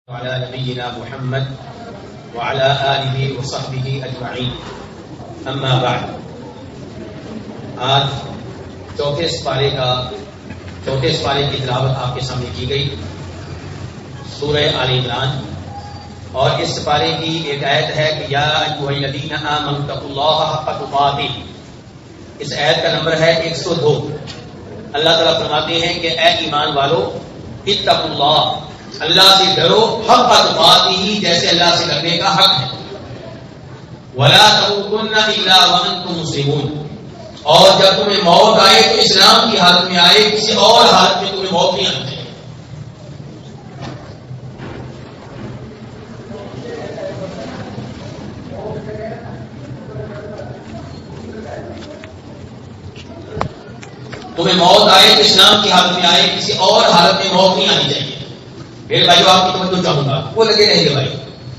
وعلى نبينا محمد وعلى آله وصحبه أجمعين أما بعد. آج چوتھے سپارے کی تلاوت آپ کے سامنے کی گئی سورہ آل عمران، اور اس سپارے کی ایک آیت ہے کہ یا ایھا الذین آمنوا اتقوا اللہ حق تقاتہ. اس آیت کا نمبر ہے 102. اللہ تعالیٰ فرماتے ہیں کہ اے ایمان والو، اتقوا اللہ، اللہ سے ڈرو، حق تقاتہ، جیسے اللہ سے ڈرنے کا حق ہے. ولا تموتن الا وانتم مسلمون، اور جب تمہیں موت آئے تو اسلام کی حالت میں آئے، کسی اور حالت میں تمہیں موت نہیں آتی. تمہیں موت آئے تو اسلام کی حالت میں آئے، کسی اور حالت میں موت نہیں آنی چاہیے. میرے بھائیو، آپ کی توجہ چاہوں گا، وہ لگے رہیں گے بھائی.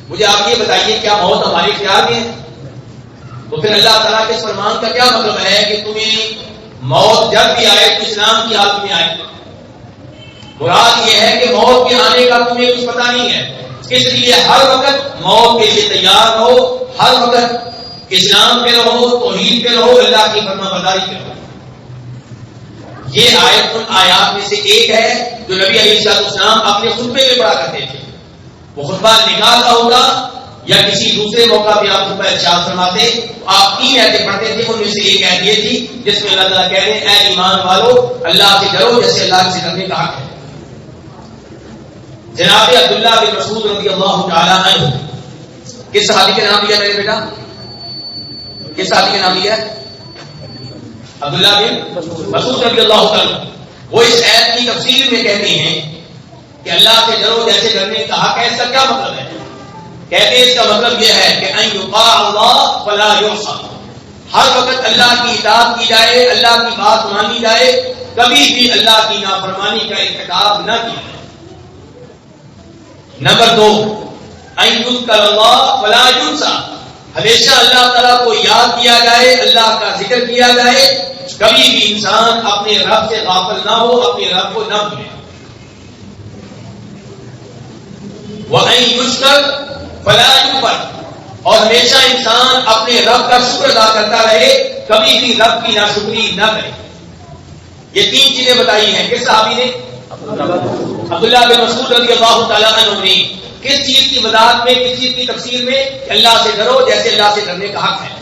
مجھے آپ یہ بتائیے، کیا موت ہمارے اختیار میں ہے؟ تو پھر اللہ تعالیٰ کے اس فرمان کا کیا مطلب ہے کہ تمہیں موت جب بھی آئے تو اسلام کی حالت میں آئے؟ مراد یہ ہے کہ موت کے آنے کا تمہیں کچھ پتہ نہیں ہے، اس لیے ہر وقت موت کے لیے تیار رہو، ہر وقت اسلام پہ رہو، توحید پہ رہو، اللہ کی فرما برداری پہ رہو. یہ آیت ان آیات میں سے ایک ہے جو نبی علیہ السلام اپنے خطبے میں پڑھا کرتے تھے. وہ خطبہ نکاح کا ہوگا یا کسی دوسرے موقع پہ آپ خطبہ ارشاد فرماتے، آپ 3 آیتیں پڑھتے تھے. ان میں سے ایک آیت یہ تھی جس میں اللہ تعالیٰ کہہ رہے ہیں اے ایمان والو، اللہ سے ڈرو جیسے اللہ سے ڈرنے کا حق ہے. جناب عبداللہ بن مسعود رضی اللہ تعالیٰ عنہ، کس صحابی کے نام لیا میرے بیٹا؟ کس صحابی کے نام لیا؟ عبداللہ بن مسعود رضی اللہ عنہ. وہ اس آیت کی تفسیر میں کہتے ہیں کہ اللہ سے ڈرو جیسے ڈرنے کا حق ہے. اس کا کیا مطلب ہے؟ کہتے ہیں اس کا مطلب یہ ہے کہ ان یطاع اللہ فلا یعصى، ہر وقت اللہ کی اطاعت کی جائے، اللہ کی بات مانی جائے، کبھی بھی اللہ کی نافرمانی کا ارتکاب نہ کیا جائے. نمبر 2، ان یذکر اللہ فلا ینسى، ہمیشہ اللہ تعالیٰ کو یاد کیا جائے، اللہ کا ذکر کیا جائے، کبھی بھی انسان اپنے رب سے غافل نہ ہو، اپنے رب کو نہ بھولے. وَأَن يُشْكَرَ فَلَا يُكْفَرَ، اور ہمیشہ انسان اپنے رب کا شکر ادا کرتا رہے، کبھی بھی رب کی ناشکری نہ کرے. یہ 3 چیزیں بتائی ہیں. کس صحابی نے؟ عبداللہ بن مسعود رضی اللہ تعالیٰ عنہ نے. کس چیز کی وضاحت میں، کس چیز کی تفسیر میں؟ کہ اللہ سے ڈرو جیسے اللہ سے ڈرنے کا حق ہے.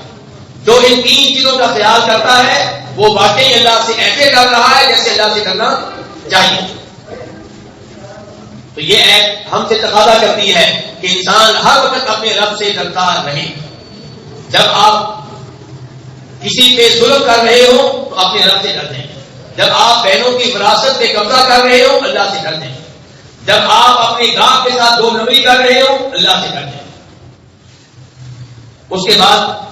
جو ان 3 چیزوں کا خیال کرتا ہے وہ واقعی اللہ سے ایسے ڈر رہا ہے جیسے اللہ سے ڈرنا چاہیے. تو یہ ایت ہم سے تقاضا کرتی ہے کہ انسان ہر وقت اپنے رب سے ڈرتا رہے. جب آپ کسی پہ ظلم کر رہے ہو تو اپنے رب سے ڈر دیں. جب آپ بہنوں کی وراثت پہ قبضہ کر رہے ہو اللہ سے ڈر دیں. جب آپ اپنے گاہ کے ساتھ 2 نمبری کر رہے ہو اللہ سے ڈر دیں. اس کے بعد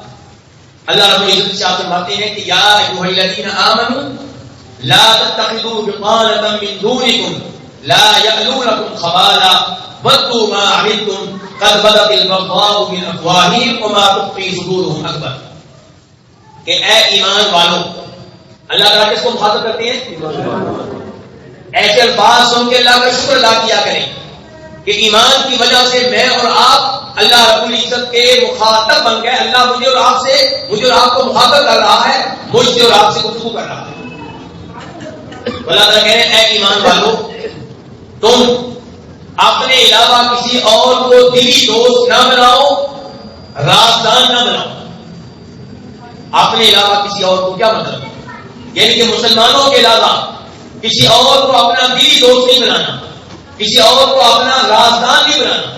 اللہ رب العزت ارشاد فرماتے ہیں کہ یا ایھا الذین آمنوا لا تتخذوا بطانة من دونکم لا یألونکم خبالا ودوا ما عنتم قد بدت البغضاء من افواہہم وما تخفی صدورہم اکبر. کہ اے ایمان والو، اللہ تعالیٰ کس کو مخاطب کرتے ہیں؟ ایسے الفاظ سن کے اللہ کا شکر ادا کیا کریں کہ ایمان کی وجہ سے میں اور آپ اللہ رب العزت کے مخاطب بن گئے. اللہ مجھے اور آپ کو مخاطب کر رہا ہے، مجھ سے اور آپ سے گفتگو کر رہا ہے. اللہ تعالیٰ کہہ رہے ہیں اے ایمان والو، تم اپنے علاوہ کسی اور کو دلی دوست نہ بناؤ، رازدان نہ بناؤ. اپنے علاوہ کسی اور کو کیا مطلب؟ یعنی کہ مسلمانوں کے علاوہ کسی اور کو اپنا دلی دوست نہیں بنانا، کسی اور کو اپنا رازدان نہیں بنانا.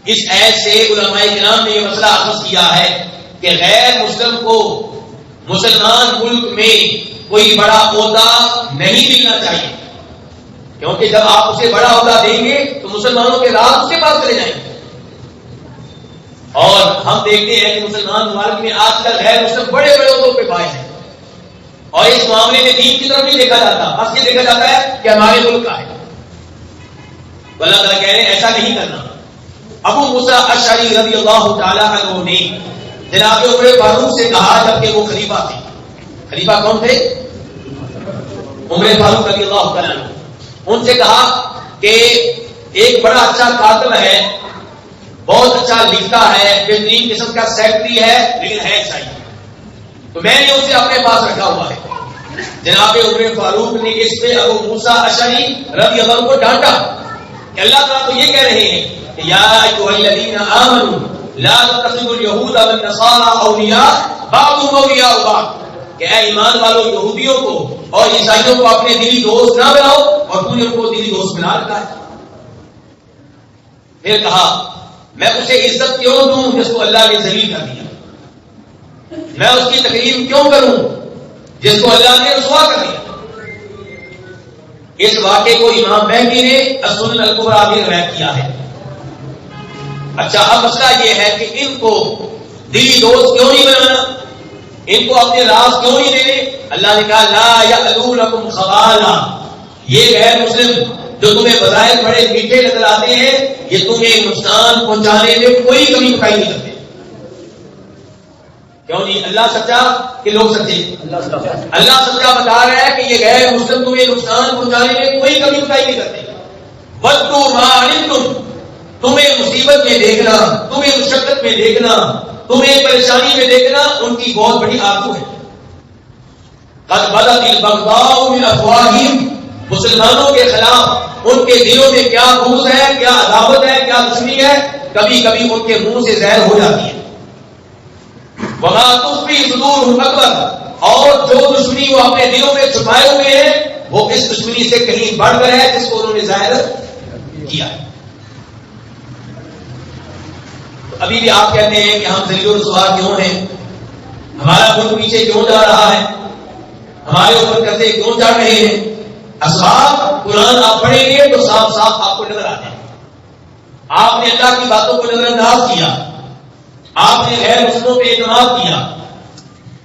اس آیت سے علماء کرام نے یہ مسئلہ اخذ کیا ہے کہ غیر مسلم کو مسلمان ملک میں کوئی بڑا عہدہ نہیں ملنا چاہیے، کیونکہ جب آپ اسے بڑا عہدہ دیں گے تو مسلمانوں کے راز اس کے پاس چلے جائیں گے. اور ہم دیکھتے ہیں کہ مسلمان ممالک میں آج کل غیر مسلم بڑے بڑے عہدوں پہ فائز ہیں، اور اس معاملے میں دین کی طرف نہیں دیکھا جاتا، بس یہ دیکھا جاتا ہے کہ ہمارے ملک کا ہے. اللہ تعالیٰ کہہ رہے ہیں ایسا نہیں کرنا. ابو موسیٰ اشعری رضی اللہ تعالیٰ عنہ نے جناب عمر فاروق سے کہا، جبکہ وہ خلیفہ تھے. خلیفہ کون تھے؟ عمر فاروق رضی اللہ تعالیٰ عنہ. ان سے کہا کہ ایک بڑا اچھا کاتب ہے، بہت اچھا لکھتا ہے، بہترین قسم کا سیکٹری ہے، لیکن ہے عیسائی. تو میں نے اسے اپنے پاس رکھا ہوا ہے. جناب عمر فاروق نے اس پہ ابو موسیٰ اشعری رضی اللہ عنہ کو ڈانٹا کہ اللہ تعالیٰ تو یہ کہہ رہے ہیں کہ یا ایھا الذین آمنوا لا تتخذوا اليہود والنصارى اولیاء بعضهم اولیاء بعض، کہ اے ایمان والو یہودیوں کو اور عیسائیوں کو اپنے دلی دوست نہ بناؤ، اور تو نے ان کو دلی دوست بنا رکھا ہے. پھر کہا میں اسے عزت کیوں دوں جس کو اللہ نے ذلیل کر دیا، میں اس کی تکریم کیوں کروں جس کو اللہ نے رسوا کر دیا. اس واقعے کو امام بہقی نے السنن الکبریٰ میں روایت کیا ہے. اچھا اب مسئلہ یہ ہے کہ ان کو دلی دوست کیوں نہیں بنانا، ان کو اپنے راز کیوں نہیں دینے. اللہ نے کہا لا یألونکم خبالا، یہ غیر مسلم جو تمہیں بظاہر بڑے میٹھے نظر آتے ہیں یہ تمہیں نقصان پہنچانے میں کوئی کمی پکائی نہیں کرتے. کیوں نہیں؟ اللہ سچا کہ لوگ سچے؟ اللہ سچا بتا رہا ہے کہ یہ غیر مسلم تمہیں نقصان پہنچانے میں کوئی کمی پکائی نہیں کرتے. وَدُّوا مَا عَنِتُّمْ، تمہیں مصیبت میں دیکھنا، تمہیں مشقت میں دیکھنا، تمہیں پریشانی میں دیکھنا ان کی بہت بڑی آرزو ہے. قَدْ بَدَتِ الْبَغْضَاءُ مِنْ أَفْوَاهِهِمْ، مسلمانوں کے خلاف ان کے دلوں میں کیا بغض ہے، کیا عداوت ہے، کیا دشمنی ہے، کبھی کبھی ان کے منہ سے زہر ہو جاتی ہے. وَمَا تُخْفِي صُدُورُهُمْ أَكْبَرُ، اور جو دشمنی وہ اپنے دلوں میں چھپائے ہوئے ہیں وہ اس دشمنی سے کہیں بڑھ کر ہے جس کو انہوں نے ظاہر کیا ہے. ابھی بھی آپ کہتے ہیں کہ ہم ذلیل و رسوا کیوں ہیں، ہمارا ملک پیچھے کیوں جا رہا ہے، ہمارے اوپر قرضے کیوں چڑھ رہے ہیں. اسباب قرآن آپ پڑھیں گے تو صاف صاف آپ کو نظر آتے ہیں. آپ نے اللہ کی باتوں کو نظر انداز کیا، آپ نے غیر مسلموں پہ اعتماد کیا،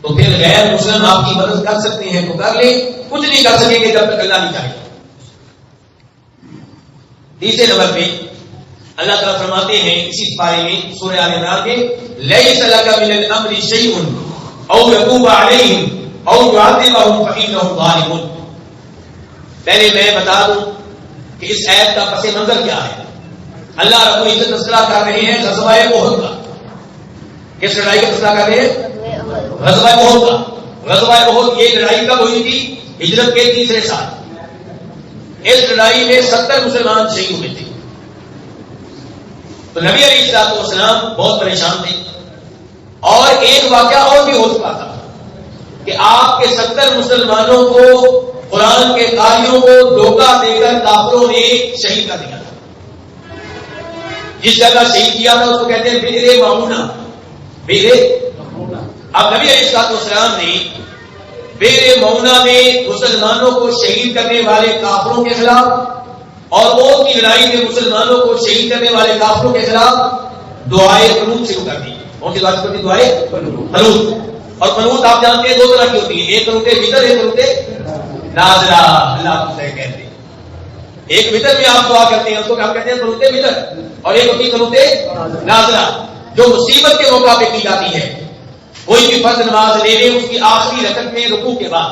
تو پھر غیر مسلم آپ کی مدد کر سکتے ہیں تو کر لیں، کچھ نہیں کر سکیں گے جب تک اللہ نہیں چاہے. تیسرے نمبر پہ اللہ تعالیٰ فرماتے ہیں اسی پارے میں سورہ آل عمران کے لیس لک من الامر شیء او یتوب علیہم او یعذبہم فانہم ظالمون. پہلے میں بتا دوں کہ اس آیت کا پس منظر کیا ہے. اللہ رب العزت تذکرہ کر رہے ہیں غزوہ احد کا. کس لڑائی کا تذکرہ کر رہے ہیں؟ غزوہ احد کا. غزوہ احد یہ لڑائی کب ہوئی تھی؟ ہجرت کے تیسرے سال. اس لڑائی میں 70 مسلمان شہید ہوئے تھے. تو نبی علیہ الصلوۃ والسلام بہت پریشان تھے، اور ایک واقعہ اور بھی ہو چکا تھا کہ آپ کے 70 مسلمانوں کو قرآن کے قاریوں کو دھوکہ دے کر کافروں نے شہید کر دیا تھا. جس جگہ شہید کیا تھا اس کو کہتے ہیں بئر معونہ. اب نبی علیہ الصلوۃ والسلام نے بئر معونہ میں مسلمانوں کو شہید کرنے والے کافروں کے خلاف اور احد کی لڑائی میں مسلمانوں کو شہید کرنے والے کافروں کے خلاف دعائے قنوت شروع کر دی. کون سی بات کرتی؟ دعائے قنوت. اور قنوت آپ جانتے ہیں دو طرح کی ہوتی ہے، ایک قنوت وتر، ایک قنوت نازلہ. اللہ کو صحیح کہتے ہیں. ایک وتر میں آپ دعا کرتے ہیں اس کو ہم کہتے ہیں قنوت وتر، اور ایک ہوتی ہے قنوت نازلہ جو مصیبت کے موقع پہ کی جاتی ہے. کوئی بھی فرض نماز لے لے اس کی آخری رکعت میں رکوع کے بعد.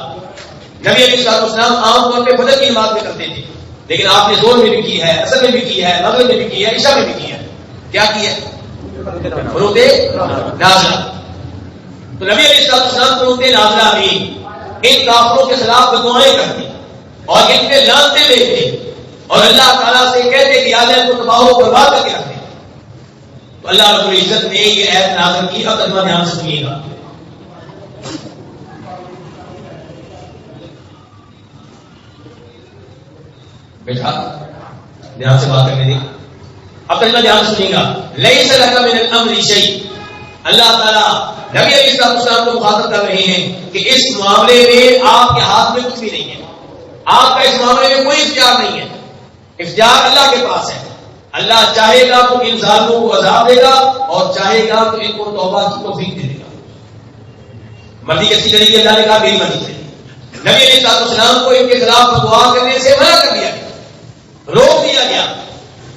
نبی علیہ الصلوۃ والسلام عام طور پہ فجر کی نماز میں کرتے تھے، لیکن آپ نے ظہر میں بھی کی ہے، عصر میں بھی کی ہے، مغرب میں بھی کی ہے، عشاء میں بھی کی ہے. کیا کی ہے؟ قنوت نازلہ. تو نبی علیہ الصلوۃ والسلام قنوت نازلہ میں ان کافروں کے خلاف دعائیں کرتے اور ان پہ لعنتیں بھیجتے اور اللہ تعالیٰ سے کہتے کہ آج ان کو تباہ و برباد کر کے رکھتے. تو اللہ رب العزت نے یہ آیت نازل کی. اب ترجمہ دھیان سے سنیے گا. بیٹھا دھیان سے بات کرنے دیں. اب ترجمہ دھیان سے سنیے گا. لیس لک من الامر شیء. اللہ تعالیٰ نبی علیہ السلام کو مخاطب کر رہے ہیں کہ اس معاملے میں آپ کے ہاتھ میں کچھ بھی نہیں ہے. آپ کا اس معاملے میں کوئی اختیار نہیں ہے. اختیار اللہ کے پاس ہے. اللہ چاہے گا تو ان ظالموں کو عذاب دے گا اور چاہے گا تو ان کو توبہ کی توفیق دے دے گا. مرضی کیسی چلے گی؟ اللہ نے کہا میری مرضی چلے گی. نبی علیہ السلام کو ان کے خلاف دعا کرنے سے منع کر دیا گیا، روک دیا گیا.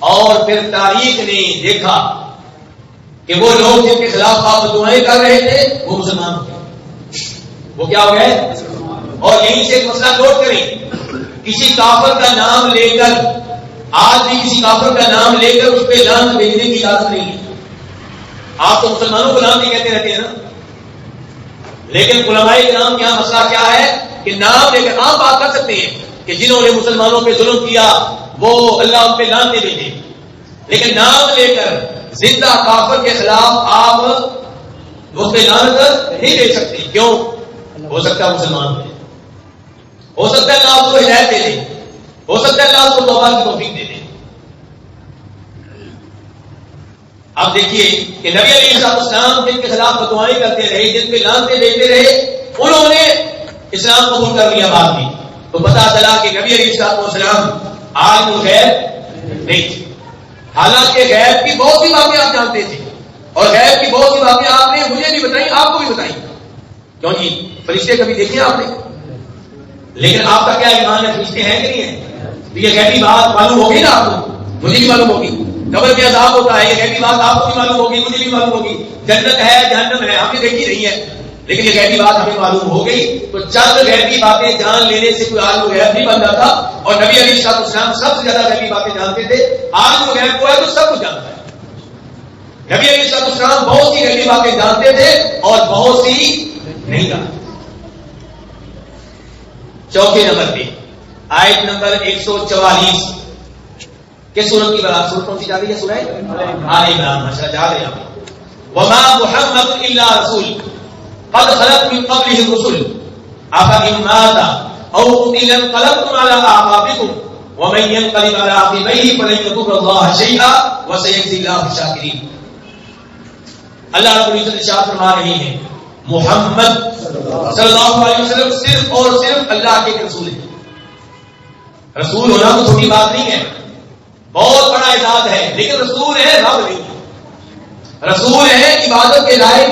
اور پھر تاریخ نے دیکھا کہ وہ لوگ جن کے خلاف آپ دعائیں کر رہے تھے وہ مسلمان ہو گئے. وہ کیا ہو گئے؟ اور یہیں سے ایک مسئلہ نوٹ کریں. کسی کافر کا نام لے کر آج بھی کسی کافر کا نام لے کر اس پہ لعنت بھیجنے کی اجازت نہیں ہے. آپ تو مسلمانوں کو نام نہیں کہتے رہتے ہیں نا, لیکن علماء کرام کے یہاں مسئلہ کیا ہے کہ نام لے کر آپ بات کر سکتے ہیں کہ جنہوں نے مسلمانوں پہ ظلم کیا وہ اللہ ان پہ لعنتیں بھیجے, لیکن نام لے کر زندہ کافر کے خلاف آپ اس پہ لعنت نہیں دے سکتے. کیوں؟ ہو سکتا ہے مسلمان ہو سکتا ہے اللہ آپ کو ہدایت دے دے, ہو سکتا ہے اللہ آپ کو توبہ کی توفیق دے دے. آپ دیکھیے کہ نبی علیہ السلام جن کے خلاف فتوائیں کرتے رہے, جن پہ لعنتیں دیتے رہے, انہوں نے اسلام قبول کر لیا بعد میں. تو پتا چلا کہ نبی علیہ السلام عالم الغیب نہیں تھے, حالانکہ غیب کی بہت سی باتیں آپ جانتے تھے, اور غیب کی بہت سی باتیں آپ نے مجھے بھی بتائی, آپ کو بھی بتائی. کیوں جی, فرشتے کبھی دیکھے آپ نے؟ لیکن آپ کا کیا ایمان ہے, فرشتے ہیں کہ نہیں ہیں؟ تو یہ غیبی بات معلوم ہوگی نا آپ کو, مجھے بھی معلوم ہوگی. قبر میں عذاب ہوتا ہے, یہ غیبی بات آپ کو بھی معلوم ہوگی, مجھے بھی معلوم ہوگی. جنت ہے, جہنم ہے, ہم نے دیکھی نہیں ہے, لیکن یہ غیبی بات ہمیں معلوم ہو گئی. تو چند غیبی باتیں جان لینے سے کوئی عالم غیب نہیں بن جاتا. اور نبی علیہ السلام سب سے زیادہ غیبی باتیں جانتے تھے. عالم غیب کو ہے تو سب کچھ جانتا ہے. نبی علیہ السلام بہت سی غیبی باتیں جانتے تھے اور بہت سی نہیں جانتے. چوتھے نمبر پہ آیت نمبر 144 کے سورت کی برات. سورت کون سی جا رہی ہے؟ سورہ آل عمران. ماشاءاللہ جا رہے ہیں. وما محمد الا رسول قد خلت من قبله الرسل افإن مات او قتل انقلبتم على اعقابكم ومن ينقلب على عقبيه فلن يضر الله شيئا وسيجزي الله الشاكرين. اللہ رب العزت ارشاد فرما رہے ہیں محمد صلی اللہ علیہ وسلم صرف اور صرف اللہ کے رسول ہیں. رسول ہونا تو چھوٹی بات نہیں ہے, بہت بڑا اعزاز ہے, لیکن رسول ہے, رب نہیں ہے. رسول ہے عبادت کے لائق,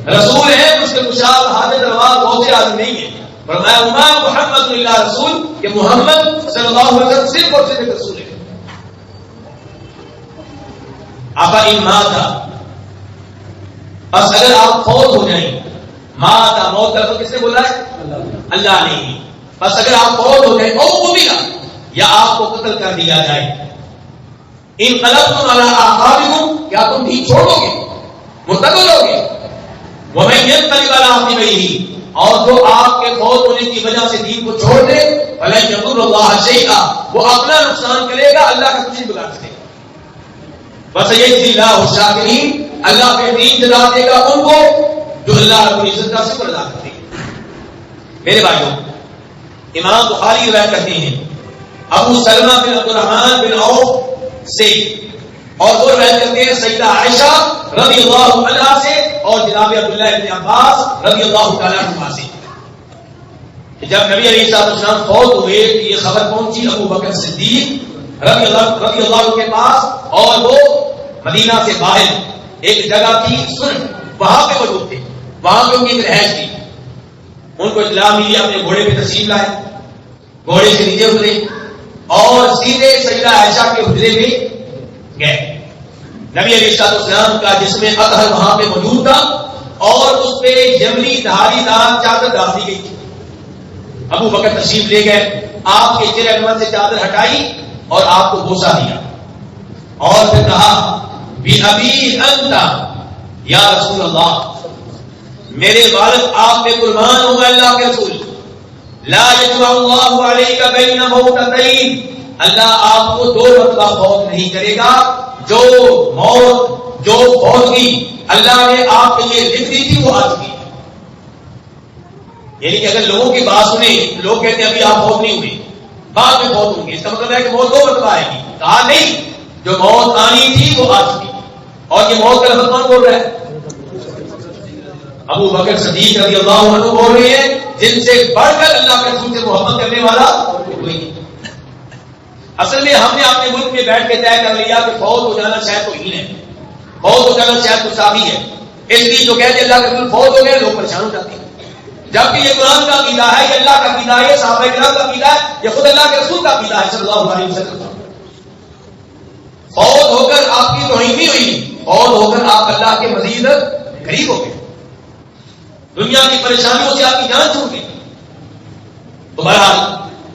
رسول ہے اس کے مشاب حاضر روا بہت سے آدمی نہیں ہے. فرمایا وما محمد الا رسول, کہ محمد صلی اللہ علیہ وسلم صرف اور صرف رسول ہے. افإن مات, بس اگر آپ فوت ہو جائیں, ماتا موت کا لفظ کس نے بولا ہے؟ اللہ نے. بس اگر آپ فوت ہو جائیں, او قتل, یا آپ کو قتل کر دیا جائے, انقلبتم علی اعقابکم, کیا تم دین چھوڑو گے, مرتد ہو گے. ومن ينقلب علی عقبیہ, اور جو آپ کے فوت ہونے کی وجہ سے دین کو چھوڑ دے, فلن یضر اللہ شیئا, وہ اپنا نقصان کرے گا, اللہ کا کچھ نہیں بگاڑ سکے گا. وسيجزي الله الشاكرين, اللہ بہترین جزا دے گا ان کو جو اللہ رب العزت کا شکر ادا کرتے ہیں. میرے بھائیوں, امام بخاری روایت کرتے ہیں ابو سلمہ بن عبد الرحمن بن عوف سے, اور وہ روایت کرتے ہیں سیدہ عائشہ رضی اللہ عنہا سے, اور جناب عبداللہ بن عباس رضی اللہ تعالیٰ عنہ سے. جب نبی علیہ السلام فوت ہوئے تو یہ خبر پہنچی ابو بکر صدیق رضی اللہ کے پاس, اور وہ مدینہ سے باہر ایک جگہ تھی سن, وہاں پہ موجود تھے, وہاں پہ ان کی رہائش تھی. ان کو اطلاع ملی, اپنے گھوڑے پہ تشریف لائے, گھوڑے سے نیچے اترے اور سیدھے سیدہ عائشہ کے حجرے میں گئے. نبی علیہ السلام کا جسم اطہر وہاں پہ موجود تھا, اور اس پہ جملی دھاری دار چادر ڈال دی گئی تھی. ابو بکر تشریف لے گئے, آپ کے چہرے انور سے چادر ہٹائی اور آپ کو بوسہ دیا, اور پھر کہا بِأَبِي أَنْتَ یا رسول اللہ, میرے والد آپ پہ قربان ہوں اللہ کے رسول. لا يجمع اللہ علیک بین موتتین, اللہ آپ کو دو مرتبہ فوت نہیں کرے گا. جو موت, جو فوتگی اللہ نے آپ کے لیے لکھ دی تھی وہ آ چکی. یعنی کہ اگر لوگوں کی بات سنیں, لوگ کہتے ہیں ابھی آپ فوت نہیں ہوئے, بعد میں فوت ہوں گے, اس کا مطلب ہے کہ موت دو مرتبہ آئے گی. کہا نہیں, جو موت آنی تھی وہ آ چکی. اور یہ موت کا لفظ کون بول رہا ہے؟ ابو بکر صدیق رضی اللہ عنہ بول رہے ہیں, جن سے بڑھ کر اللہ کے رسول سے محبت کرنے والا کوئی نہیں. اصل میں ہم نے اپنے ملک میں بیٹھ کے طے کر لیا کہ فوت ہو جانا شاید کوئی ہی نہیں, فوت ہو جانا شاید کچھ صحابی ہے, اس لیے جو کہتے اللہ کے رسول فوت ہو گئے لوگ پریشان ہو جاتے ہیں. جبکہ یہ قرآن کا عقیدہ ہے, یہ اللہ کا عقیدہ ہے, یہ صحابہ کرام کا عقیدہ ہے, یہ خود اللہ کے رسول کا عقیدہ ہے صلی اللہ علیہ وسلم. فوت ہو کر آپ کی توہین نہیں ہوئی, فوت ہو کر آپ اللہ کے مزید قریب ہو گئے, دنیا کی پریشانیوں سے آپ کی جان چھوٹ گئی. تو بہرحال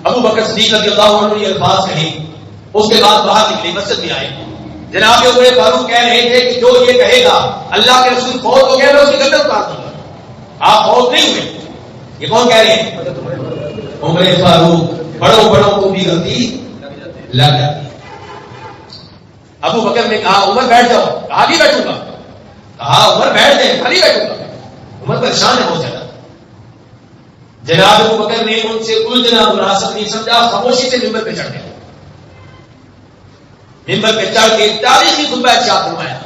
ابو بکر صدیق رضی اللہ عنہ یہ الفاظ کہیں اس کے بعد باہر نکلے، مسجد میں آئے، جناب عمر فاروق کہہ رہے تھے کہ جو یہ کہے گا اللہ کے رسول فوت ہو گیا میں اس کی گردن اتار دوں گا، آپ فوت نہیں ہوئے۔ یہ کون کہہ رہے ہیں؟ عمر فاروق۔ بڑوں کو بھی غلطی لگ جاتی ہے۔ ابو بکر نے کہا عمر بیٹھ جاؤ، کہا نہیں بیٹھوں گا، کہا عمر بیٹھ جائے، نہیں بیٹھوں گا۔ عمر پریشان ہے بہت زیادہ۔ جناب ابو بکر نے ان سے الجھنا مناسب نہیں سمجھا، خاموشی سے ممبر پہ چڑھ گئے۔ ممبر پہ چڑھ کے تاریخی خطبہ ارشاد فرمایا۔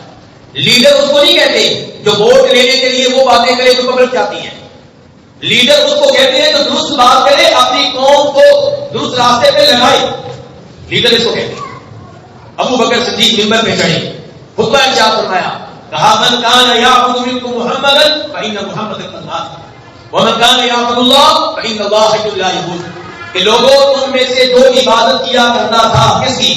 لیڈر اس کو نہیں کہتے جو ووٹ لینے کے لیے وہ باتیں کرے جو پبلک چاہتی ہے، لیڈر اس کو کہتے ہیں جو درست بات کرے، اپنی قوم کو درست راستے پہ لگائے، لیڈر اس کو کہتے ہیں۔ ابو بکر صدیق ممبر پہ چڑھے، خطبہ ارشاد فرمایا، کہا من کان یعبد منکم محمدا فإن محمدا قد مات ومن کان یعبد اللہ فإن اللہ حی لا یموت، کہ لوگوں تم میں سے جو عبادت کیا کرتا تھا کس کی؟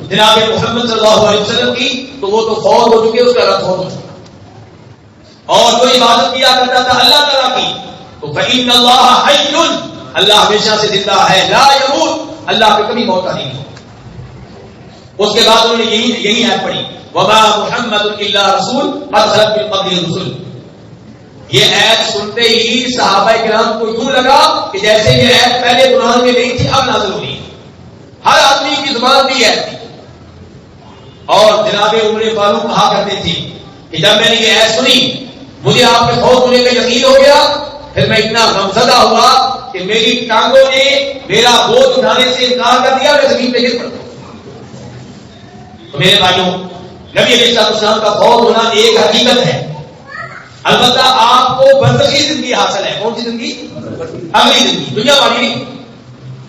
جناب محمد صلی اللہ علیہ وسلم کی، تو وہ تو فوت ہو چکے، اس کا رد ہو چکا۔ اور جو عبادت کیا کرتا تھا اللہ تعالیٰ کی، تو فإن اللہ حی، اللہ ہمیشہ سے زندہ ہے، لا یموت، اللہ پہ کبھی موت نہیں ہو۔ اس کے بعد انہوں نے یہی آیت پڑھی، وما محمد الا رسول قد خلت من قبلہ الرسل۔ یہ آیت سنتے ہی صحابہ کرام کو یوں لگا کہ جیسے یہ آیت پہلے قرآن میں نہیں تھی، اب نازل ہو رہی ہے، ہر آدمی کی زبان بھی آیت تھی۔ اور جناب عمر فاروق کہا کرتے تھے کہ جب میں نے یہ آیت سنی مجھے آپ کے فوت ہونے کا یقین ہو گیا، پھر میں اتنا غمزدہ ہوا کہ میری ٹانگوں نے میرا بوجھ اٹھانے سے انکار کر دیا، میں زمین پہ گر پڑتا۔ تو میرے بھائیوں، نبی علیہ السلام کا فوت ہونا ایک حقیقت ہے، البتہ آپ کو برزخی زندگی حاصل ہے۔ کون سی زندگی؟ اگلی زندگی، دنیا والی نہیں۔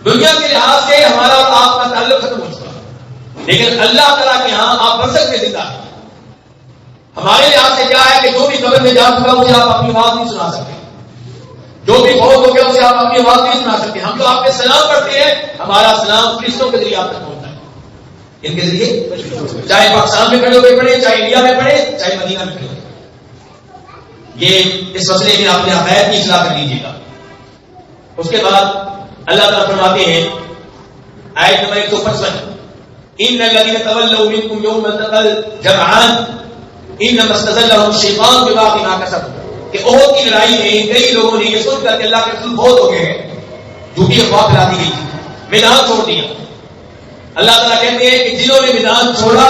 دنیا کے لحاظ سے ہمارا اور آپ کا تعلق ختم ہو چکا، لیکن اللہ تعالیٰ کے ہاں آپ برزخ میں زندہ ہیں۔ ہمارے لحاظ سے کیا ہے کہ جو بھی قبر میں جا چکا اسے آپ اپنی آواز نہیں سنا سکتے، جو بھی فوت ہو گیا اسے آپ اپنی آواز نہیں سنا سکتے۔ ہم جو آپ پہ سلام پڑھتے ہیں، ہمارا سلام فرشتوں کے ذریعے آپ تک پہنچتا ہے، ان کے ذریعے، چاہے پاکستان میں کھڑے ہو کے پڑھے، چاہے انڈیا میں پڑھے، چاہے مدینہ میں کھڑے ہو۔ یہ اس مسئلے میں آپ نے عقائد کی اصلاح کر لیجیے گا۔ اس کے بعد اللہ تعالیٰ فرماتے ہیں آیت نمبر 155، ان الذين تولوا منكم يوم التقى الجمعان انما استزلهم الشيطان ببعض ما كسبوا، کہ احد کی لڑائی میں کئی لوگوں نے یہ سن کر کے اللہ کے رسول بہت ہو گئے ہیں، جھوٹی افواہ پھیلا دی گئی، میدان چھوڑ دیا۔ اللہ تعالیٰ کہتے ہیں کہ جنہوں نے میدان چھوڑا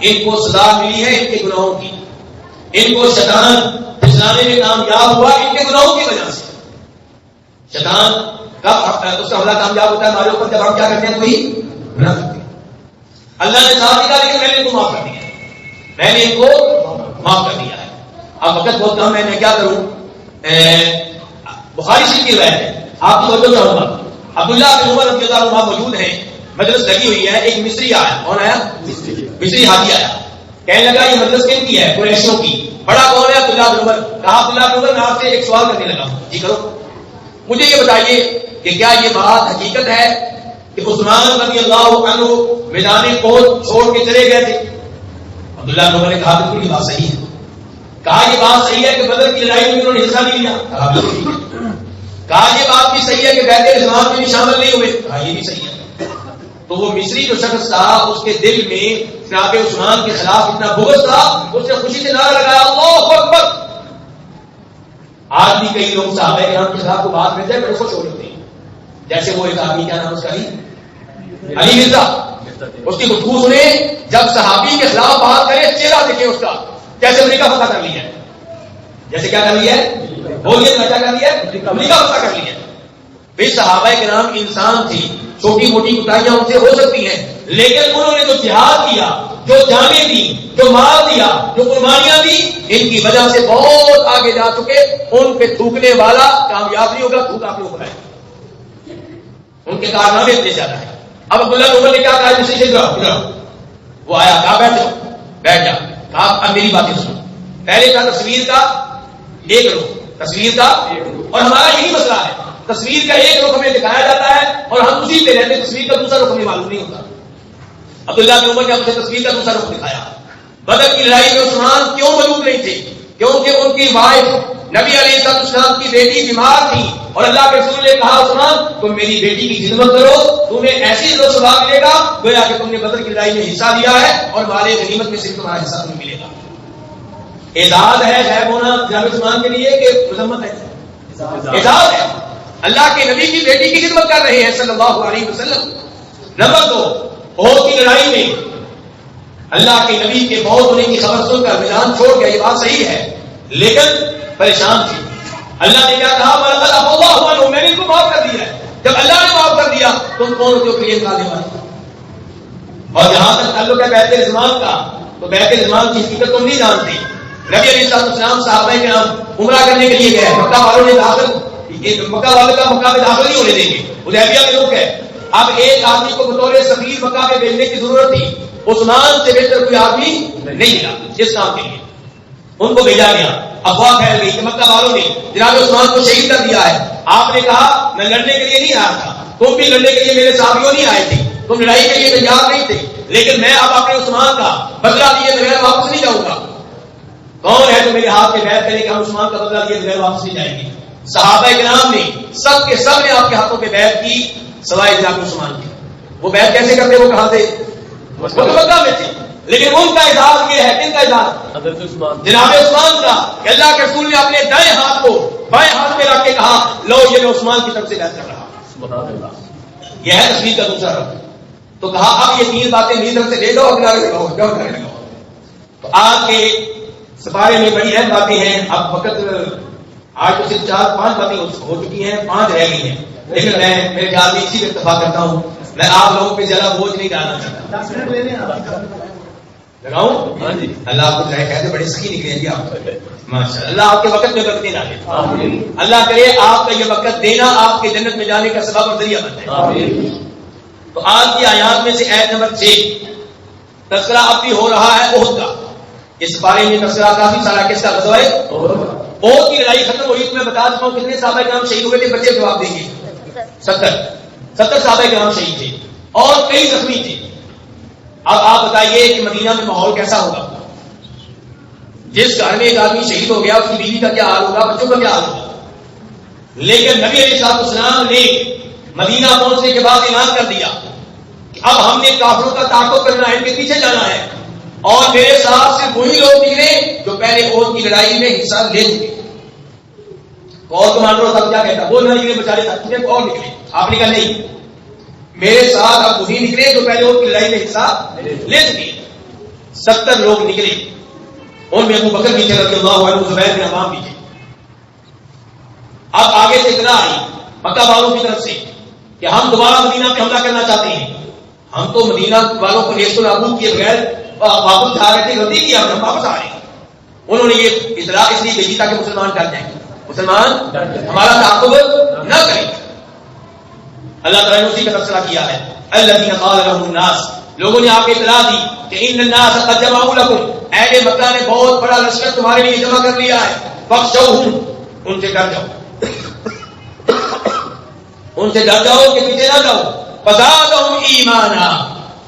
ان کو سزا ملی ہے ان کے گناہوں کی، ان کو شیطان پھسلانے میں کامیاب ہوا ان کے گناہوں کی وجہ سے۔ شیطان کب اس کا حملہ کامیاب ہوتا ہے؟ ہمارے اوپر جب ہم کیا کرتے ہیں، کوئی گناہ کرتے ہیں۔ اللہ نے صاحب کہا لیکن میں نے ان کو معاف کر دیا، میں نے ان کو معاف کر دیا ہے۔ اب وقت بہت کم ہے، میں کیا کروں؟ بخاری شریف کی روایت ہے، آپ کی توجہ چاہوں گا۔ عبداللہ بن عمر رضی اللہ عنہ موجود ہیں، مجلس لگی ہوئی ہے، ایک مصری آیا۔ کون آیا؟ مصری حاجی آیا، کہنے لگا یہ مجلس کن کی ہے؟ قریشیوں کی۔ بڑا کون ہے؟ عبداللہ بن عمر۔ کہا عبداللہ بن عمر میں آپ سے ایک سوال کرنے لگا، جی کرو، مجھے یہ بتائیے کہ کیا یہ بات حقیقت ہے کہ عثمان رضی اللہ عنہ میدان احد چھوڑ کے چلے گئے تھے؟ عبداللہ بن عمر نے کہا بالکل یہ بات صحیح ہے۔ کہا یہ بات صحیح ہے کہ بدر کی لڑائی میں انہوں نے حصہ نہیں لیا؟ کہا بالکل۔ کہا یہ بات بھی صحیح ہے کہ بیعت رضوان میں بھی شامل نہیں ہوئے؟ کہا یہ بھی صحیح ہے۔ تو وہ مصری جو شخص تھا اس کے دل میں جناب عثمان کے خلاف اتنا بغض تھا، اس نے خوشی سے نعرہ لگایا اللہ اکبر۔ آج بھی کئی لوگ صحابہ کرام کے خلاف کو بات کرتے ہیں بڑے خوش ہو جاتے ہیں، جیسے وہ ایک آدمی، کیا نام اس کا، علی مرزا، اس کی گفتگو سنے، جب صحابی کے خلاف بات کرے چہرہ دیکھے اس کا، جیسے امریکہ فتح کر لیا ہے، جیسے کیا کر لیا ہے، بولیے کیا کر لیا ہے، امریکہ فتح کر لیا ہے۔ بھائی صحابہ کرام انسان تھی، چھوٹی موٹی کوتاہیاں ان سے ہو سکتی ہیں، لیکن انہوں نے جو جہاد کیا، جو جانیں دی، جو مال دیا، جو قربانیاں دی، ان کی وجہ سے بہت آگے جا چکے۔ ان پہ تھوکنے والا کامیاب نہیں ہوگا، تھوک آپ کے اوپر ہے، ان کے کارنامے اتنے زیادہ ہیں۔ اب عبداللہ بن عمر نے کیا کہا، مجھے ادھر وہ آیا، کہا بیٹھ جاؤ، بیٹھ جا، کہا اب میری باتیں سنو۔ پہلے تھا تصویر کا ایک رخ، تصویر کا، اور ہمارا یہی مسئلہ ہے، تصویر کا ایک رخ ہمیں دکھایا جاتا ہے اور ہم اسی پہ رہتے ہیں، تصویر کا دوسرا رخ ہمیں معلوم نہیں ہوتا۔ عبداللہ بن عمر نے ہم سے تصویر کا دوسرا رخ دکھایا۔ بدر کی لڑائی میں عثمان کیوں موجود نہیں تھے؟ کیونکہ ان کی وائف نبی علیہ السلام کی بیٹی بیمار تھی اور اللہ کے رسول نے کہا عثمان تم میری بیٹی کی خدمت کرو تمہیں ایسی جو ثواب ملے گا گویا کہ تم نے بدر کی لڑائی میں حصہ لیا ہے اور مال غنیمت میں صرف تمہارا حصہ تمہیں ملے گا۔ اعزاز ہے غائب ہونا جناب عثمان کے لیے کہ مذمت ہے؟ اعزاز ہے، اللہ کے نبی کی بیٹی کی خدمت کر رہے ہیں صلی اللہ علیہ وسلم۔ نمبر 2، احد کی لڑائی میں اللہ کے نبی کے موت ہونے کی خبر سن کر میدان چھوڑ گیا، یہ بات صحیح ہے، لیکن پریشان تھی۔ اللہ نے کیا کہا وَلَقَدْ عَفَا اللَّهُ عَنْهُمْ، میں نے ان کو معاف کر دیا ہے۔ جب اللہ نے معاف کر دیا تم کون ہوتے ہو کہ یہ نکالنے والے؟ اور جہاں تک تعلق ہے بیت رضوان کا تو بیت رضوان کی حقیقت تم نہیں جانتے۔ نبی علیہ السلام صحابہ کرام عمرہ کرنے کے لیے گئے، مکہ والوں نے مکہ والوں کا مکہ میں داخل نہیں ہونے دیں گے، حدیبیہ میں روک ہے۔ اب ایک آدمی کو بطور سفیر مکہ میں بھیجنے کی ضرورت تھی، عثمان سے بہتر کوئی آدمی نہیں ملا جس کام کے لیے، ان کو بھیجا گیا۔ افواہ پھیل گئی کہ مکہ والوں نے جناب عثمان کو شہید کر دیا ہے۔ آپ نے کہا میں لڑنے کے لیے نہیں آیا تھا، تم بھی لڑنے کے لیے میرے صحابیوں نہیں آئے تھے، تم لڑائی کے لیے تیار نہیں تھے، لیکن میں اب اپنے عثمان کا بدلہ لیے بغیر واپس نہیں جاؤں گا۔ کون ہے تو میرے ہاتھ پہ بیعت کرے کہ ہم عثمان کا بدلہ لیے بغیر واپس نہیں جائیں گے؟ صحابہ کرام نے سب کے سب نے آپ کے ہاتھوں پہ بیعت کی سوائے جناب عثمان کی۔ وہ بیعت کیسے کرتے؟ وہ کہاں تھے؟ وہ تو مکہ میں تھے، لیکن ان کا اعزاز یہ ہے، کن کا اعزاز؟ جناب عثمان کا، کہ اللہ کے رسول نے اپنے دائیں ہاتھ کو بائیں ہاتھ میں رکھ کے کہا لو یہ میں عثمان کی طرف سے بیعت کر رہا۔ یہ ہے تصویر کا دوسرا رقم۔ تو کہا اب یہ 3 باتیں میری طرف سے لے جاؤ، اگلا لگاؤ، جاؤ کرنے لگاؤ۔ تو آج کے سپارے میں بڑی اہم باتیں ہیں، اب وقت آج تو صرف 4-5 باتیں ہو چکی ہیں، 5 رہ گئی ہیں، لیکن میں میرے خیال میں اسی پہ اتفاق کرتا ہوں، میں آپ لوگوں پہ زیادہ بوجھ نہیں ڈالنا چاہتا۔ لگاؤں؟ ہاں جی، اللہ آپ کو کہتے بڑے سخی نکلے جی آپ، ماشاء اللہ آپ کے وقت میں برکتیں ڈالے، اللہ کرے آپ کا یہ وقت دینا آپ کے جنت میں جانے کا سبب اور ذریعہ بنتا ہے۔ تو آج کی آیات میں سے آیت نمبر 6 تذکرہ اب بھی ہو رہا ہے احد کا۔ اس بارے میں تذکرہ کافی سارا کس کا غزوہ ہے احد کی لڑائی ختم ہوئی تو میں بتا دیتا ہوں کتنے صحابہ کرام شہید ہوئے تھے، بچے جواب دیں گے۔ 70 صحابہ کرام شہید تھے اور کئی زخمی تھے۔ اب آپ بتائیے کہ مدینہ میں ماحول کیسا ہوگا؟ جس گھر میں ایک آدمی شہید ہو گیا اس کی بیوی کا کیا حال ہوگا، بچوں کا کیا حال ہوگا؟ لیکن نبی علیہ السلام نے مدینہ پہنچنے کے بعد اعلان کر دیا کہ اب ہم نے کافروں کا تعاقب کرنا ہے، ان کے پیچھے جانا ہے، اور میرے ساتھ صرف وہی لوگ نکلے جو پہلے احد کی لڑائی میں حصہ لے چکے۔ اور کمانڈر صاحب کیا کہتا، وہ نہ نکلے بچارے تھے اور نکلے، آپ نے کہا نہیں میرے ساتھ اب وہی نکلے جو پہلے احد کی لڑائی میں حصہ لے چکے۔ 70 لوگ نکلے، ان میں ابو بکر بھی تھے رضی اللہ عنہ، زبیر بن عوام بھی تھے۔ اب آگے سے اطلاع آئی مکہ والوں کی طرف سے کہ ہم دوبارہ مدینہ پہ حملہ کرنا چاہتے ہیں، ہم تو مدینہ والوں کو نیست و نابود کیے بغیر واپس جا رہے تھے، غلطی کی ہم واپس آ رہے ہیں۔ انہوں نے یہ اطلاع اس لیے بھیجی تاکہ مسلمان ڈر جائیں، مسلمان ہمارا تعاقب نہ کریں۔ اللہ تعالیٰ نے اسی کا تذکرہ کیا ہے، الذین قال لهم الناس، لوگوں نے آپ کو اطلاع دی کہ ان الناس قد جمعوا لكم، اہل مکہ نے بہت بڑا لشکر تمہارے لیے جمع کر لیا ہے، فاخشوهم، ان سے ڈر جاؤ، ان سے ڈر جاؤ کہ پیچھے نہ جاؤ، فزادهم ایمانا،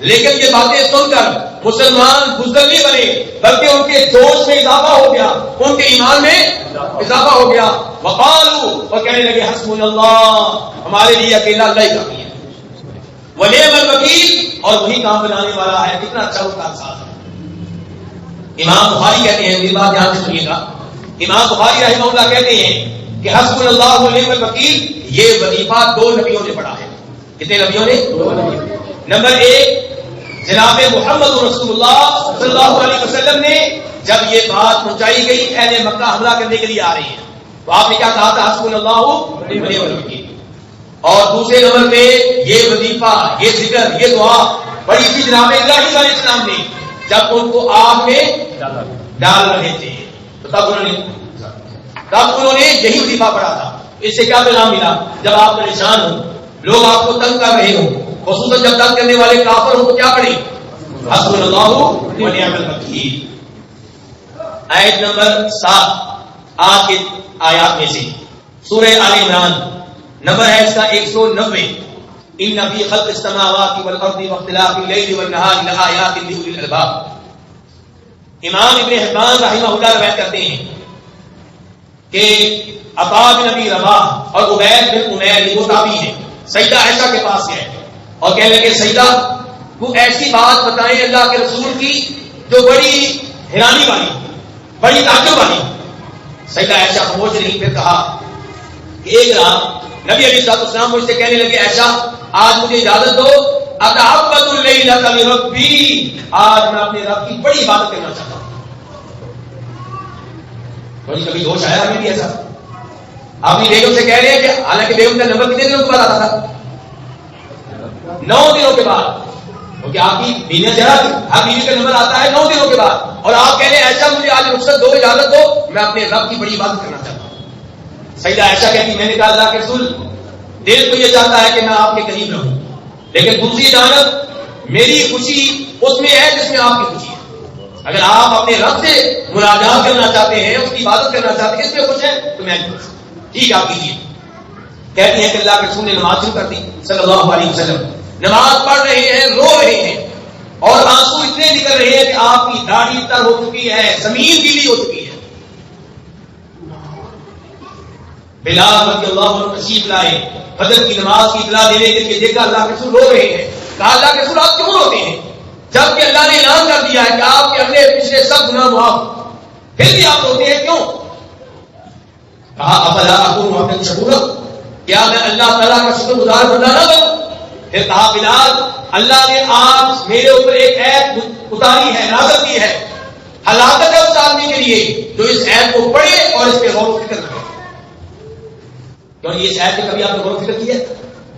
لیکن یہ باتیں سن کر مسلمان بزدل نہیں بنے بلکہ ان کے جوش میں اضافہ ہو گیا، ان کے ایمان میں اضافہ ہو گیا۔ وقالوا، اور کہنے لگے حسبنا اللہ، ہمارے لیے اکیلا اللہ ہی کافی ہے، ونعم الوکیل، اور وہی کام بنانے والا ہے، کتنا اچھا اس کا ساتھ ہے۔ امام بخاری کہتے ہیں، میری بات دھیان سے سنیے گا، امام بخاری رحمہ اللہ کہتے ہیں کہ حسبنا اللہ ونعم الوکیل یہ وظیفہ 2 نبیوں نے پڑھا ہے۔ کتنے نبیوں نے؟ 2 نمبر 1 جناب محمد رسول اللہ صلی اللہ علیہ وسلم نے جب یہ بات پہنچائی گئی اہل مکہ حملہ کرنے کے لیے آ رہے ہیں تو آپ نے کیا کہا تھا، حسبنا اللہ ونعم الوکیل۔ اور دوسرے نمبر پہ یہ وظیفہ، یہ ذکر، یہ دعا بڑی تھی جناب ابراہیم علیہ السلام نے جب ان کو آگ میں ڈال رہے تھے، تو تب انہوں نے یہی وظیفہ پڑھا تھا۔ اس سے کیا پیغام ملا؟ جب آپ پریشان ہو، لوگ آپ کو تنگ کر رہے ہوں، خصوصاً جب تنگ کرنے والے کافر ہوں، تو کیا پڑھیں؟ حسبنا اللہ ونعم الوکیل۔ آیت نمبر 7 آج کے آیات میں سے سورہ آل عمران، نمبر ہے اس کا 190۔ ان فی خلق السماوات والارض واختلاف اللیل والنہار لآیات لأولی الالباب۔ امام ابن حبان رحمہ اللہ روایت کرتے ہیں کہ عطا بن ابی رباح اور عبید بن عمیر یہ تابعی ہیں، سیدہ عائشہ کے پاس گئے اور کہنے لگے سیدہ وہ ایسی بات بتائیں اللہ کے رسول کی جو بڑی حیرانی والی، بڑی تعجب والی۔ سیدہ عائشہ خاموش رہی، پھر کہا کہ ایک رات نبی علیہ الصلوۃ والسلام مجھ سے کہنے لگے عائشہ آج مجھے اجازت دو اتعبد اللیلۃ لربی، آج میں اپنے رب کی بڑی عبادت کرنا چاہتا ہوں۔ کبھی ہوش آیا ہمیں بھی ایسا؟ آپ اپنی بیگم سے کہہ رہے ہیں کہ حالانکہ بیگم کا نمبر کتنے دنوں کے بعد آتا تھا؟ 9 دنوں کے بعد، کیونکہ آپ کی بیوی جرا تھی، آپ بیوی کا نمبر آتا ہے 9 دنوں کے بعد، اور آپ کہہ رہے ہیں ایسا مجھے آج رخصت دو، اجازت دو، میں اپنے رب کی بڑی عبادت کرنا چاہتا ہوں۔ سیدہ عائشہ کہتی میں نے کہا اللہ کے رسول دل تو یہ چاہتا ہے کہ میں آپ کے قریب رہوں، لیکن دوسری جانب میری خوشی اس میں ہے جس میں آپ کی خوشی ہے۔ اگر آپ اپنے رب سے مناجات کرنا چاہتے ہیں، اس کی عبادت کرنا چاہتے ہیں، اس میں خوش ہیں تو میں خوش ہوں، ٹھیک آپ کیجیے۔ کہتی ہیں کہ اللہ کے رسول نے نماز شروع کر دی صلی اللہ علیہ وسلم، نماز پڑھ رہے ہیں، رو رہے ہیں اور آنسو اتنے نکل رہے ہیں کہ آپ کی داڑھی تر ہو چکی ہے، زمین گیلی ہو چکی ہے۔ بلال رضی اللہ عنہ تشریف لائے، فجر کی نماز کی اطلاع دینے کے لیے دیکھا اللہ کے رسول رو رہے ہیں، کہا اللہ کے رسول آپ کیوں روتے ہیں جبکہ اللہ نے اعلان کر دیا ہے کہ آپ کے اگلے پچھلے سب گناہ معاف، پھر بھی آپ روتے ہیں کیوں؟ کہا افلا اکون عبدا شکورا، کیا میں اللہ تعالیٰ کا شکر گزار بندہ نہ بنوں؟ پھر کہا بلال اللہ نے آج میرے اوپر ایک ایت اتاری ہے، نازل کی ہے، ہلاکت ہے اس آدمی کے لیے جو اس ایت کو پڑھے اور اس پہ غور و فکر کرے۔ کیوں یہ ایت پہ کبھی آپ نے غور و فکر کی ہے؟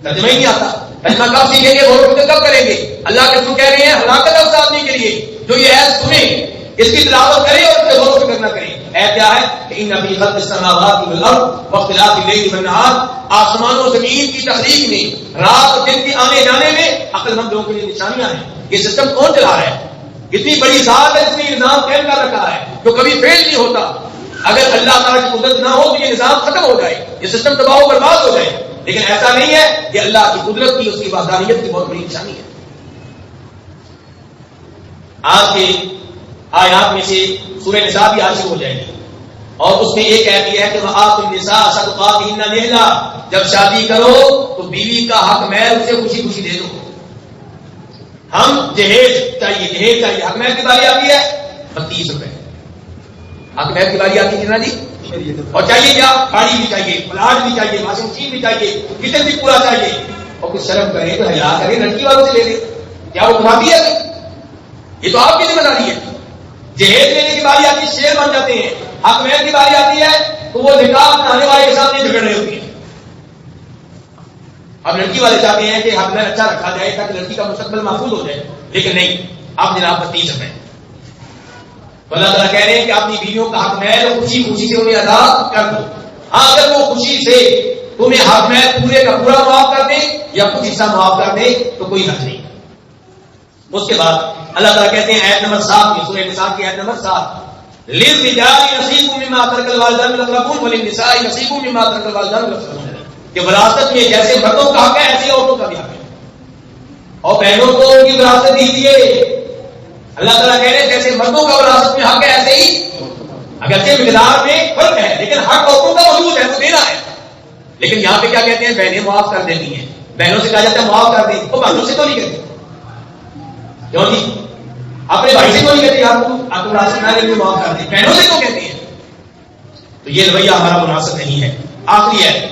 ترجمہ ہی نہیں آتا، ترجمہ کب سیکھیں گے، غور و فکر کب کریں گے؟ اللہ کے رسول کہہ رہے ہیں ہلاکت ہے اس آدمی کے لیے جو یہ ایت سنے، اس کی تلاوت کرے اور اس پہ غور و فکر نہ کرے۔ ایت کیا ہے کہ ان فی خلق السماوات والارض واختلاف الليل والنہار، آسمان و زمین کی تخلیق میں، رات اور دن کے آنے جانے میں عقل مند لوگوں کے لیے نشانیاں ہیں۔ یہ سسٹم کون چلا رہا ہے؟ اتنی بڑی ذات ہے جس نے نظام قائم کر رکھا ہے جو کبھی فیل نہیں ہوتا۔ اگر اللہ تعالیٰ کی قدرت نہ ہو تو یہ نظام ختم ہو جائے، یہ سسٹم تباہ و برباد ہو جائے، لیکن ایسا نہیں ہے کہ اللہ کی قدرت کی، اس کی وحدانیت کی بہت بڑی نشانی ہے۔ آج کے آیات میں سے سورہ نساء بھی آج شروع ہو جائے گی اور اس میں ایک آیت یہ ہے کہ وآتوا النساء صدقاتهن نحلا، جب شادی کرو تو بیوی کا حق مہر اسے خوشی خوشی دے دو۔ ہم جہیز چاہیے، حق مہر کی باری آتی ہے 32 روپے، حق مہر کی باری آتی ہے کتنا جی؟ اور چاہیے کیا؟ گاڑی بھی چاہیے، پلاٹ بھی چاہیے، واشنگ مشین بھی چاہیے، کچن بھی پورا چاہیے، اور کچھ شرم کرے تو حیا کرے، لڑکی والوں سے لے لے، کیا وہ کماتی ہے؟ یہ تو آپ کی ذمہ داری ہے۔ جہیز لینے کی باری آتی ہے شیر بن جاتے ہیں، حق مہر کی باری آتی ہے تو وہ نکاح بنانے والے کے سامنے جھگڑ رہے ہوتے ہیں۔ اب لڑکی والے چاہتے ہیں کہ حق مہر اچھا رکھا جائے تاکہ لڑکی کا مستقبل محفوظ ہو جائے، لیکن نہیں، اب جناب 32 روپے۔ تو اللہ تعالیٰ کہہ رہے ہیں کہ اپنی بیویوں کا حق مہر خوشی خوشی سے انہیں ادا کر دو۔ ہاں اگر وہ خوشی سے تمہیں حق مہر پورے کا پورا معاف کر دے یا کچھ حصہ معاف کر دے تو کوئی حرج نہیں۔ اس کے بعد اللہ تعالیٰ کہتے ہیں آیت نمبر 7 میں، سورہ نساء کی آیت نمبر 7، للرجال نصیب مما ترک الوالدان والاقربون وللنساء نصیب مما ترک الوالدان والاقربون، کہ وراثت میں جیسے مردوں کا حق ہے ایسے عورتوں کا بھی حق ہے، اور بہنوں کو ان کی وراثت دیجیے۔ اللہ تعالیٰ کہہ رہے ہیں جیسے مردوں کا وراثت میں حق ہے ایسے ہی، اگرچہ مقدار میں فرق ہے لیکن حق عورتوں کا موجود ہے، وہ دینا ہے۔ لیکن یہاں پہ کیا کہتے ہیں؟ بہنیں معاف کر دیتی ہیں، بہنوں سے کہا جاتا ہے معاف کر دیں، وہ بہنوں سے تو نہیں کہتے، کیوں جی؟ اپنے بھائی سے تو نہیں کہتے آپ کو وراثت نہ لیں معاف کر دیں، بہنوں سے کیوں کہتے ہیں؟ تو یہ رویہ ہمارا مناسب نہیں ہے۔ آخری ہے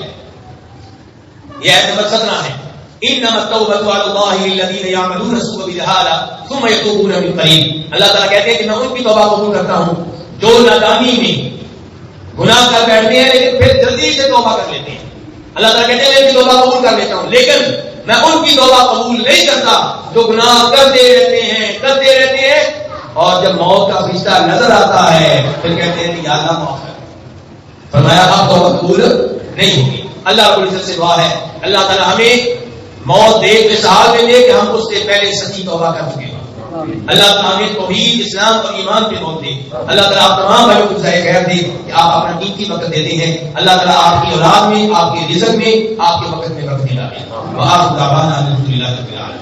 یہ آیت نمبر 17 ہے، انما التوبة على الله للذين يعملون السوء بجهالة ثم يتوبون من قريب، اللہ تعالیٰ کہتے ہیں کہ میں ان کی توبہ قبول کرتا ہوں جو نادانی میں گناہ کر بیٹھتے ہیں لیکن پھر جلدی سے توبہ کر لیتے ہیں۔ اللہ تعالیٰ کہتے ہیں میں ان کی توبہ قبول کر لیتا ہوں، لیکن میں ان کی توبہ قبول نہیں کرتا جو گناہ کرتے رہتے ہیں اور جب موت کا فرشتہ نظر آتا ہے پھر کہتے ہیں کہ یا اللہ معاف کر۔ فرمایا اب توبہ قبول نہیں ہوگی۔ اللہ رب العزت سے دعا ہے اللہ تعالیٰ ہمیں موت دیکھ کے سہار میں دے کہ ہم اس سے پہلے سچی توبہ کر چکے ہیں۔ اللہ تعالیٰ ہمیں توحید، اسلام اور ایمان پہ موت دے۔ اللہ تعالیٰ آپ تمام بھائیوں کو جزائے خیر دے کہ آپ اپنا قیمتی وقت دیتے ہیں۔ اللہ تعالیٰ آپ کی اولاد میں، آپ کے رزق میں، آپ کے وقت میں برکت ڈالے۔ وآخر دعوانا الحمد للہ رب العالمین۔